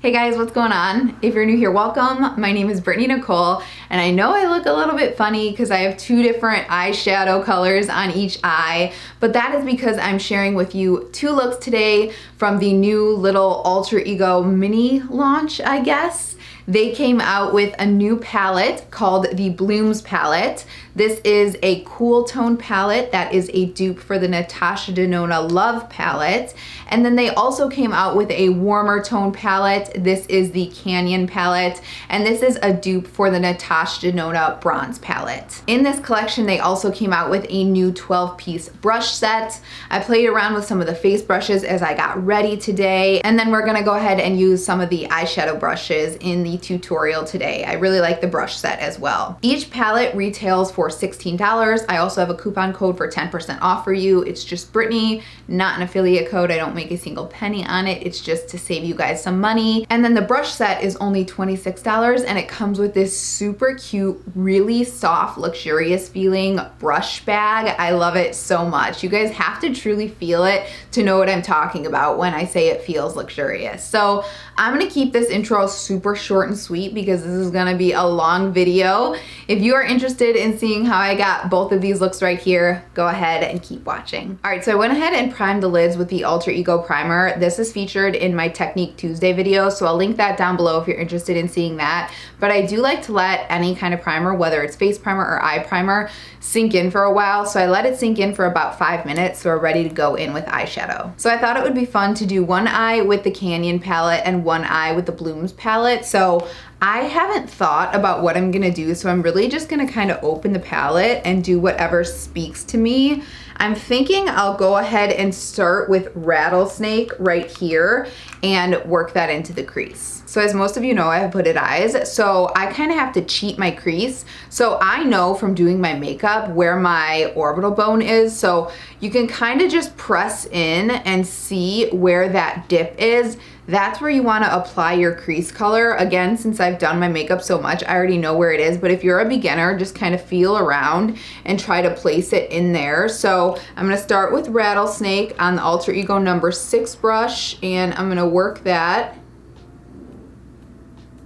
Hey guys, what's going on? If you're new here, welcome. My name is Brittany Nicole, and I know I look a little bit funny because I have two different eyeshadow colors on each eye, but that is because I'm sharing with you two looks today from the new little Alter Ego mini launch, I guess. They came out with a new palette called the Blooms palette. This is a cool tone palette that is a dupe for the Natasha Denona Love palette. And then they also came out with a warmer tone palette. This is the Canyon palette, and this is a dupe for the Natasha Denona Bronze palette. In this collection, they also came out with a new 12-piece brush set. I played around with some of the face brushes as I got ready today, and then we're gonna go ahead and use some of the eyeshadow brushes in the tutorial today. I really like the brush set as well. Each palette retails for $16. I also have a coupon code for 10% off for you. It's just Brittany, not an affiliate code. I don't make a single penny on it. It's just to save you guys some money. And then the brush set is only $26, and it comes with this super cute, really soft, luxurious feeling brush bag. I love it so much. You guys have to truly feel it to know what I'm talking about when I say it feels luxurious. So I'm gonna keep this intro super short and sweet because this is gonna be a long video. If you are interested in seeing how I got both of these looks right here, go ahead and keep watching. All right, so I went ahead and primed the lids with the Alter Ego primer. This is featured in my Technique Tuesday video, so I'll link that down below if you're interested in seeing that. But I do like to let any kind of primer, whether it's face primer or eye primer, sink in for a while. So I let it sink in for about 5 minutes, so we're ready to go in with eyeshadow. So I thought it would be fun to do one eye with the Canyon palette and one eye with the Blooms palette. So I haven't thought about what I'm gonna do, so I'm really just gonna kind of open the palette and do whatever speaks to me. I'm thinking I'll go ahead and start with Rattlesnake right here and work that into the crease. So as most of you know, I have hooded eyes, so I kind of have to cheat my crease. So I know from doing my makeup where my orbital bone is, so you can kind of just press in and see where that dip is. That's where you want to apply your crease color. Again, since I've done my makeup so much, I already know where it is, but if you're a beginner, just kind of feel around and try to place it in there. So I'm gonna start with Rattlesnake on the Alter Ego number 6 brush, and I'm gonna work that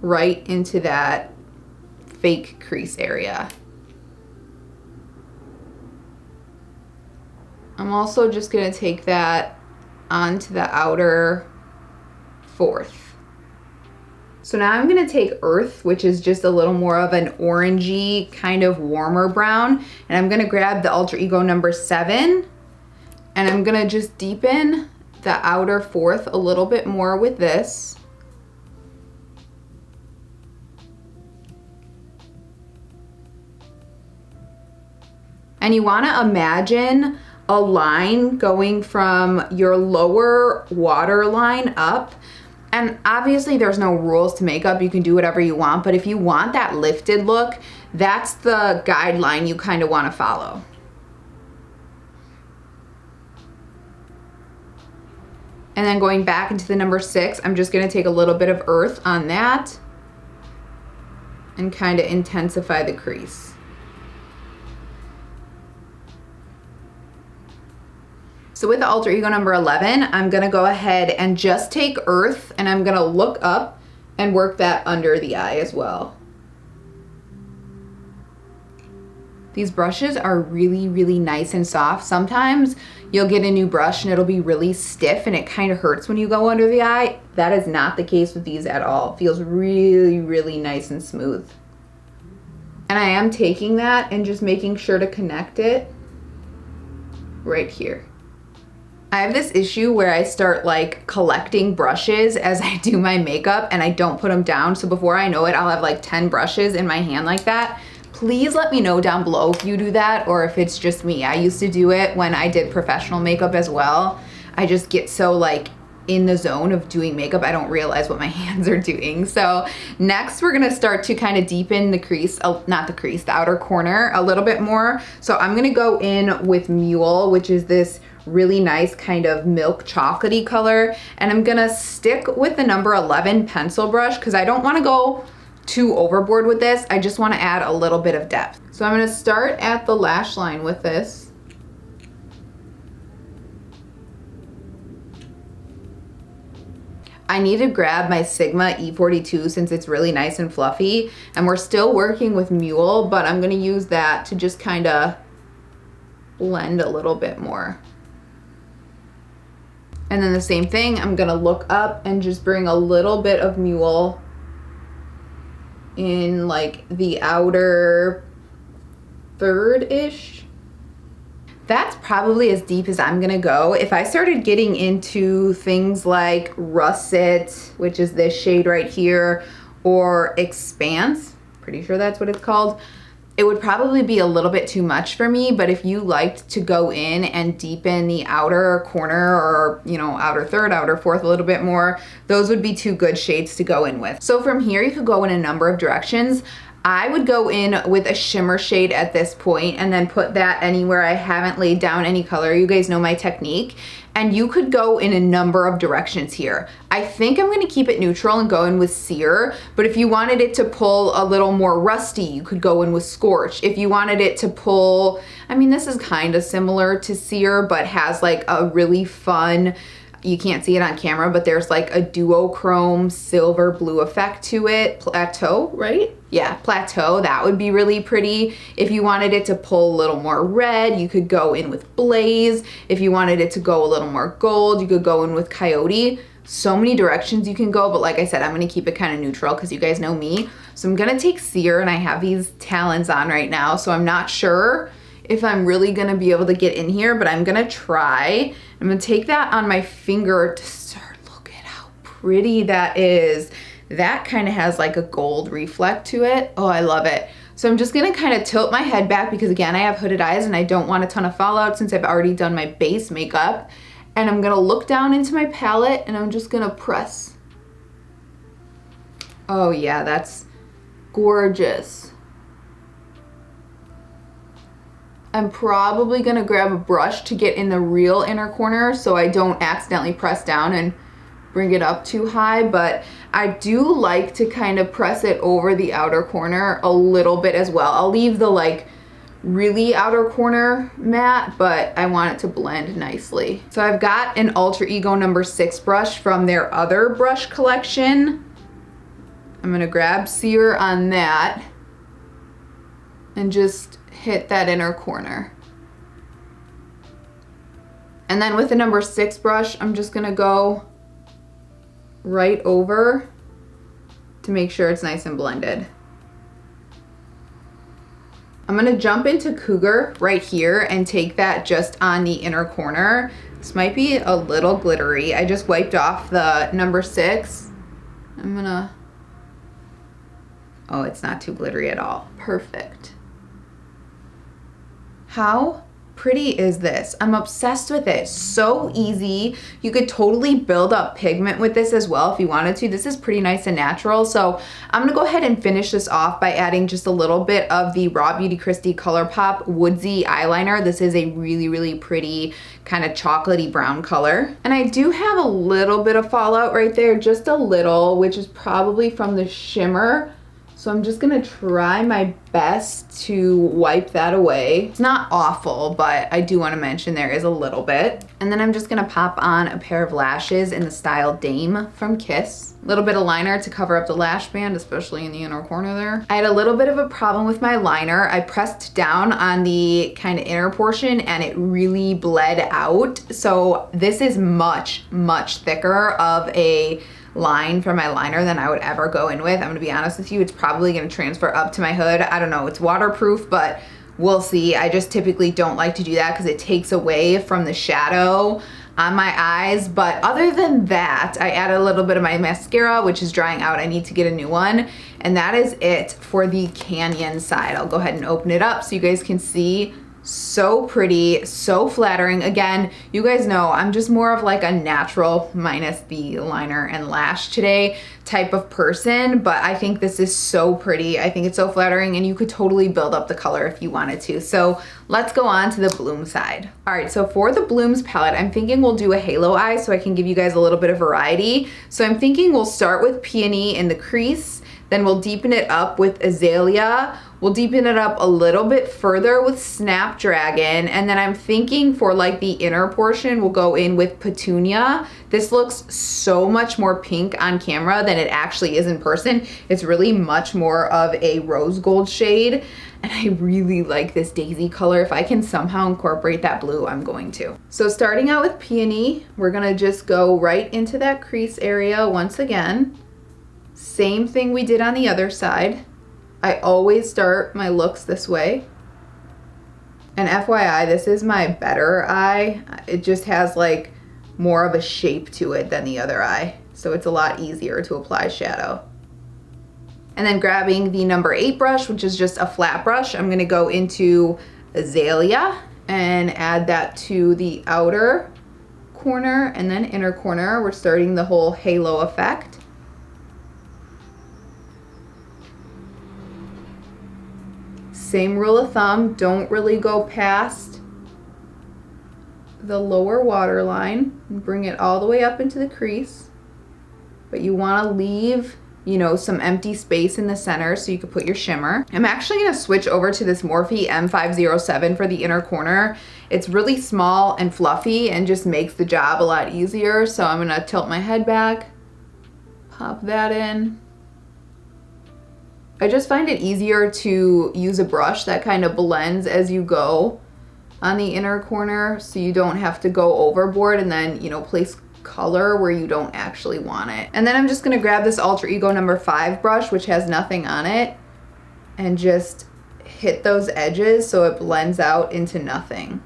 right into that fake crease area. I'm also just gonna take that onto the outer 4th. So now I'm gonna take Earth, which is just a little more of an orangey, kind of warmer brown, and I'm gonna grab the Alter Ego number 7, and I'm gonna just deepen the outer 4th a little bit more with this. And you wanna imagine a line going from your lower waterline up. And obviously there's no rules to makeup, you can do whatever you want, but if you want that lifted look, that's the guideline you kind of want to follow. And then going back into the number 6, I'm just going to take a little bit of Earth on that and kind of intensify the crease. So with the Alter Ego number 11, I'm gonna go ahead and just take Earth, and I'm gonna look up and work that under the eye as well. These brushes are really, really nice and soft. Sometimes you'll get a new brush and it'll be really stiff and it kind of hurts when you go under the eye. That is not the case with these at all. It feels really, really nice and smooth. And I am taking that and just making sure to connect it right here. I have this issue where I start like collecting brushes as I do my makeup and I don't put them down. So before I know it, I'll have like 10 brushes in my hand like that. Please let me know down below if you do that or if it's just me. I used to do it when I did professional makeup as well. I just get so like in the zone of doing makeup, I don't realize what my hands are doing. So next we're gonna start to kind of deepen the crease, not the crease, the outer corner a little bit more. So I'm gonna go in with Mule, which is this really nice kind of milk chocolatey color, and I'm gonna stick with the number 11 pencil brush because I don't want to go too overboard with this. I just want to add a little bit of depth. So I'm going to start at the lash line with this. I need to grab my Sigma E42 since it's really nice and fluffy. And we're still working with Mule, but I'm gonna use that to just kind of blend a little bit more. And then the same thing, I'm gonna look up and just bring a little bit of Mule in like the outer third-ish. That's probably as deep as I'm gonna go. If I started getting into things like Russet, which is this shade right here, or Expanse, pretty sure that's what it's called, it would probably be a little bit too much for me. But if you liked to go in and deepen the outer corner or, you know, outer third, outer fourth a little bit more, those would be two good shades to go in with. So from here, you could go in a number of directions. I would go in with a shimmer shade at this point and then put that anywhere I haven't laid down any color. You guys know my technique. And you could go in a number of directions here. I think I'm gonna keep it neutral and go in with Sear, but if you wanted it to pull a little more rusty, you could go in with Scorch. If you wanted it to pull, I mean, this is kind of similar to Sear, but has like a really fun, you can't see it on camera, but there's like a duochrome silver blue effect to it. Plateau, right? Yeah, Plateau, that would be really pretty. If you wanted it to pull a little more red, you could go in with Blaze. If you wanted it to go a little more gold, you could go in with Coyote. So many directions you can go, but like I said, I'm gonna keep it kind of neutral because you guys know me. So I'm gonna take Sear, and I have these talons on right now, so I'm not sure if I'm really gonna be able to get in here, but I'm gonna try. I'm gonna take that on my finger to start. Look at how pretty that is. That kind of has like a gold reflect to it. Oh, I love it. So I'm just gonna kind of tilt my head back because again, I have hooded eyes and I don't want a ton of fallout since I've already done my base makeup. And I'm gonna look down into my palette and I'm just gonna press. Oh yeah, that's gorgeous. I'm probably gonna grab a brush to get in the real inner corner so I don't accidentally press down and bring it up too high, but I do like to kind of press it over the outer corner a little bit as well. I'll leave the like really outer corner matte, but I want it to blend nicely. So I've got an Alter Ego number 6 brush from their other brush collection. I'm gonna grab Sear on that and just hit that inner corner. And then with the number 6 brush, I'm just gonna go right over to make sure it's nice and blended. I'm gonna jump into Cougar right here and take that just on the inner corner. This might be a little glittery. I just wiped off the number 6. I'm gonna, oh, it's not too glittery at all. Perfect. How pretty is this? I'm obsessed with it. So easy. You could totally build up pigment with this as well if you wanted to. This is pretty nice and natural. So I'm gonna go ahead and finish this off by adding just a little bit of the Raw Beauty Kristi ColourPop Woodsy eyeliner. This is a really, really pretty kind of chocolatey brown color. And I do have a little bit of fallout right there, just a little, which is probably from the shimmer. So I'm just gonna try my best to wipe that away. It's not awful, but I do wanna mention there is a little bit. And then I'm just gonna pop on a pair of lashes in the style Dame from Kiss. A little bit of liner to cover up the lash band, especially in the inner corner there. I had a little bit of a problem with my liner. I pressed down on the kind of inner portion and it really bled out. So this is much, much thicker of a line for my liner than I would ever go in with. I'm gonna be honest with you, it's probably gonna transfer up to my hood. I don't know, it's waterproof, but we'll see. I just typically don't like to do that because it takes away from the shadow on my eyes. But other than that, I added a little bit of my mascara, which is drying out. I need to get a new one. And that is it for the Canyon side. I'll go ahead and open it up so you guys can see. So pretty, so flattering. Again, you guys know I'm just more of like a natural minus the liner and lash today type of person, but I think this is so pretty. I think it's so flattering and you could totally build up the color if you wanted to. So let's go on to the Bloom side. All right, so for the Blooms palette, I'm thinking we'll do a halo eye so I can give you guys a little bit of variety. So I'm thinking we'll start with Peony in the crease, Then we'll deepen it up with Azalea. We'll deepen it up a little bit further with Snapdragon. And then I'm thinking for like the inner portion, we'll go in with Petunia. This looks so much more pink on camera than it actually is in person. It's really much more of a rose gold shade. And I really like this daisy color. If I can somehow incorporate that blue, I'm going to. So starting out with Peony, we're gonna just go right into that crease area once again. Same thing we did on the other side. I always start my looks this way. And FYI, this is my better eye. It just has like more of a shape to it than the other eye. So it's a lot easier to apply shadow. And then grabbing the number 8 brush, which is just a flat brush, I'm gonna go into Azalea and add that to the outer corner and then inner corner. We're starting the whole halo effect. Same rule of thumb, don't really go past the lower waterline and bring it all the way up into the crease. But you wanna leave, you know, some empty space in the center so you could put your shimmer. I'm actually gonna switch over to this Morphe M507 for the inner corner. It's really small and fluffy and just makes the job a lot easier. So I'm gonna tilt my head back, pop that in. I just find it easier to use a brush that kind of blends as you go on the inner corner so you don't have to go overboard and then, you know, place color where you don't actually want it. And then I'm just gonna grab this Alter Ego number 5 brush, which has nothing on it, and just hit those edges so it blends out into nothing.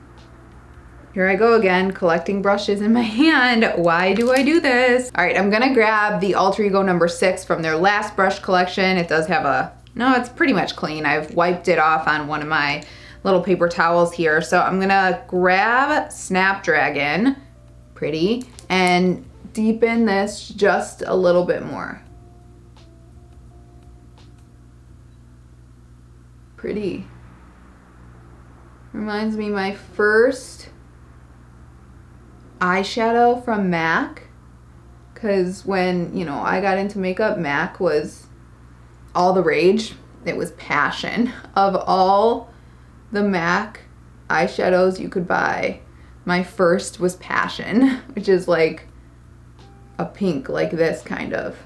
Here I go again, collecting brushes in my hand. Why do I do this? All right, I'm gonna grab the Alter Ego number 6 from their last brush collection. It does have a, no, it's pretty much clean. I've wiped it off on one of my little paper towels here. So I'm gonna grab Snapdragon, pretty, and deepen this just a little bit more. Pretty. Reminds me my first eyeshadow from MAC, because when, you know, I got into makeup, MAC was all the rage. It was passion. Of all the MAC eyeshadows you could buy, my first was Passion, which is like a pink like this kind of.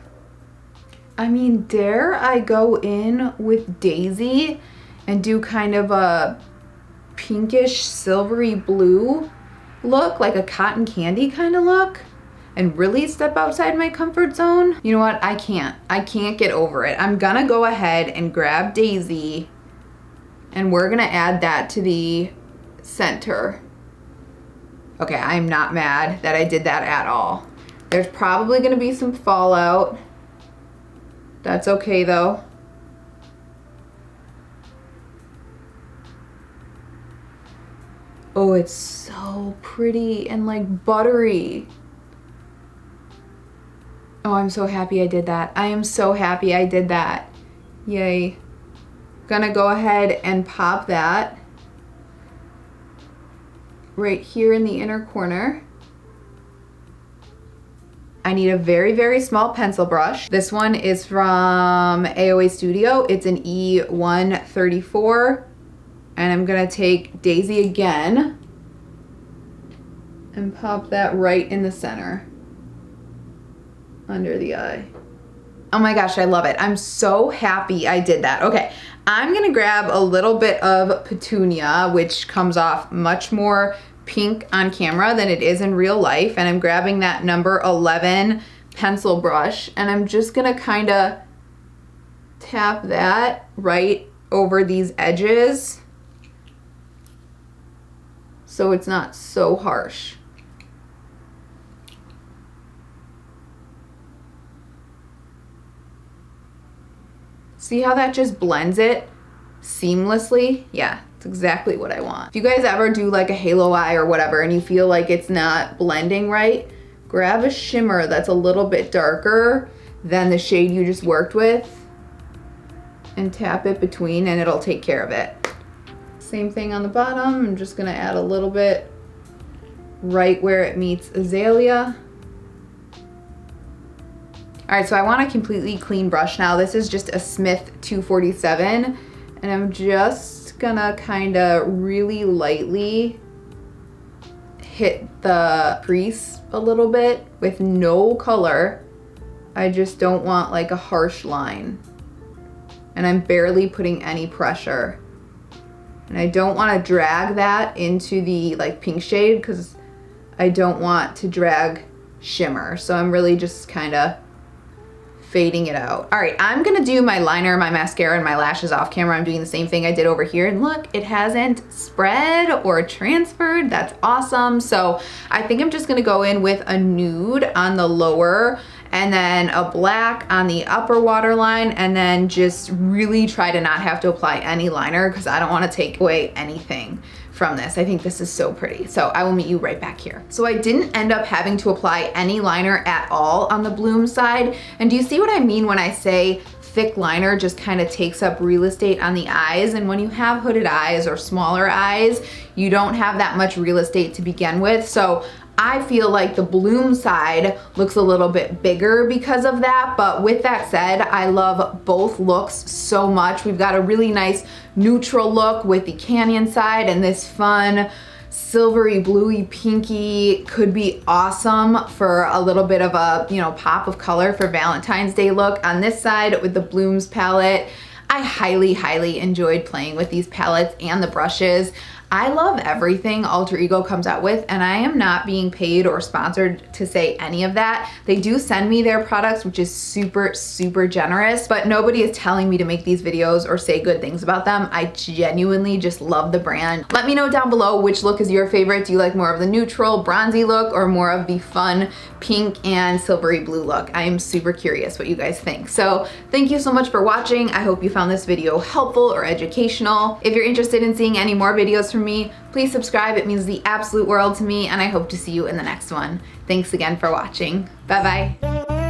I mean, dare I go in with Daisy and do kind of a pinkish silvery blue look, like a cotton candy kind of look, and really step outside my comfort zone? You know what? I can't get over it. I'm gonna go ahead and grab Daisy and we're gonna add that to the center. Okay, I'm not mad that I did that at all. There's probably gonna be some fallout. That's okay though. Oh, it's so pretty and like buttery. Oh, I'm so happy I did that. I am so happy I did that. Yay. Gonna go ahead and pop that right here in the inner corner. I need a very, very small pencil brush. This one is from AOA Studio. It's an E134. And I'm gonna take Daisy again and pop that right in the center under the eye. Oh my gosh, I love it. I'm so happy I did that. Okay, I'm gonna grab a little bit of Petunia, which comes off much more pink on camera than it is in real life. And I'm grabbing that number 11 pencil brush and I'm just gonna kinda tap that right over these edges so it's not so harsh. See how that just blends it seamlessly? Yeah, it's exactly what I want. If you guys ever do like a halo eye or whatever and you feel like it's not blending right, grab a shimmer that's a little bit darker than the shade you just worked with and tap it between and it'll take care of it. Same thing on the bottom. I'm just gonna add a little bit right where it meets Azalea. All right, so I want a completely clean brush now. This is just a Smith 247, and I'm just gonna kind of really lightly hit the crease a little bit with no color. I just don't want like a harsh line. And I'm barely putting any pressure. And I don't want to drag that into the like pink shade because I don't want to drag shimmer. So I'm really just kind of fading it out. All right, I'm gonna do my liner, my mascara, and my lashes off camera. I'm doing the same thing I did over here, and look, it hasn't spread or transferred. That's awesome. So I think I'm just gonna go in with a nude on the lower and then a black on the upper waterline, and then just really try to not have to apply any liner because I don't want to take away anything from this. I think this is so pretty. So I will meet you right back here. So I didn't end up having to apply any liner at all on the bloom side. And do you see what I mean when I say thick liner just kind of takes up real estate on the eyes? And when you have hooded eyes or smaller eyes, you don't have that much real estate to begin with. So I feel like the bloom side looks a little bit bigger because of that. But with that said, I love both looks so much. We've got a really nice neutral look with the canyon side, and this fun silvery bluey pinky could be awesome for a little bit of a, you know, pop of color for Valentine's Day look. On this side with the Blooms palette, I highly enjoyed playing with these palettes and the brushes. I love everything Alter Ego comes out with, and I am not being paid or sponsored to say any of that. They do send me their products, which is super generous, but nobody is telling me to make these videos or say good things about them. I genuinely just love the brand. Let me know down below which look is your favorite. Do you like more of the neutral bronzy look or more of the fun pink and silvery blue look? I am super curious what you guys think. So thank you so much for watching. I hope you found this video helpful or educational. If you're interested in seeing any more videos from me, please subscribe. It means the absolute world to me, and I hope to see you in the next one. Thanks again for watching. Bye bye.